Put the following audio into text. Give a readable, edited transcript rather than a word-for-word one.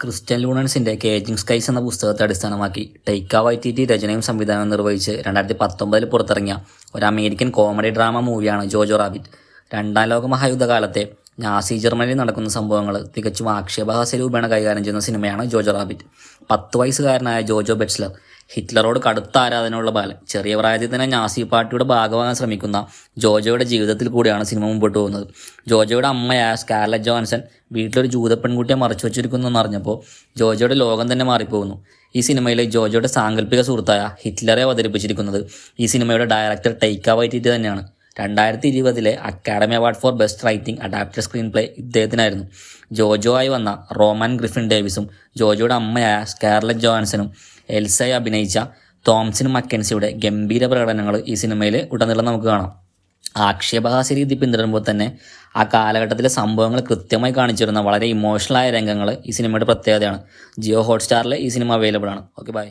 Christian ലൂണൻസിന്റെ കേജിംഗ് skies എന്ന പുസ്തകത്തെ അടിസ്ഥാനമാക്കി ടൈക്ക വൈറ്റിറ്റി രചനയും സംവിധാനവും നിർവഹിച്ച് 2019 പുറത്തിറങ്ങിയ ഒരു അമേരിക്കൻ കോമഡി ഡ്രാമ മൂവിയാണ് ജോജോ റാബിറ്റ്. രണ്ടാം ലോക മഹായുദ്ധകാലത്തെ നാസി ജർമ്മനിയിൽ നടക്കുന്ന സംഭവങ്ങൾ തികച്ചും ആക്ഷേപഹാസ്യ രൂപേണ കൈകാര്യം ചെയ്യുന്ന സിനിമയാണ് ജോജോ റാബിറ്റ്. 10 വയസ്സുകാരനായ ജോജോ ബെറ്റ്സ്ലർ, ഹിറ്റ്ലറോട് കടുത്ത ആരാധനയുള്ള ബാലൻ, ചെറിയ പ്രായത്തിൽ തന്നെ നാസി പാർട്ടിയുടെ ഭാഗമാകാൻ ശ്രമിക്കുന്ന ജോജോയുടെ ജീവിതത്തിൽ കൂടിയാണ് സിനിമ മുമ്പോട്ട് പോകുന്നത്. ജോജോയുടെ അമ്മയായ സ്കാർലറ്റ് ജോഹാൻസൺ വീട്ടിലൊരു ജൂത പെൺകുട്ടിയെ മറച്ചു വച്ചിരിക്കുന്നു എന്നറിഞ്ഞപ്പോൾ ജോജോയുടെ ലോകം തന്നെ മാറിപ്പോകുന്നു. ഈ സിനിമയിലെ ജോജോയുടെ സാങ്കല്പിക സുഹൃത്തായ ഹിറ്റ്ലറെ അവതരിപ്പിച്ചിരിക്കുന്നത് ഈ സിനിമയുടെ ഡയറക്ടർ ടൈക്ക വൈറ്റിറ്റി തന്നെയാണ്. 2020 academy award for best writing adapted screenplay ഇദ്ദേഹത്തിനായിരുന്നു. ജോജോ ആയി വന്ന റോമൻ ഗ്രിഫിൻ ഡേവിസും ജോജോയുടെ അമ്മയായ സ്കാർലറ്റ് ജോഹാൻസനും എൽസയെ അഭിനയിച്ച തോംസൺ മക്കൻസിയുടെ ഗംഭീര പ്രകടനങ്ങൾ ഈ സിനിമയിൽ ഉടനീളം നമുക്ക് കാണാം. ആക്ഷേപഹാസ്യ രീതി പിന്തുടരുമ്പോൾ തന്നെ ആ കാലഘട്ടത്തിലെ സംഭവങ്ങൾ കൃത്യമായി കാണിച്ചിരുന്ന വളരെ ഇമോഷണലായ രംഗങ്ങൾ ഈ സിനിമയുടെ പ്രത്യേകതയാണ്. ജിയോ ഹോട്ട്സ്റ്റാറിൽ ഈ സിനിമ അവൈലബിൾ ആണ്. Okay, by.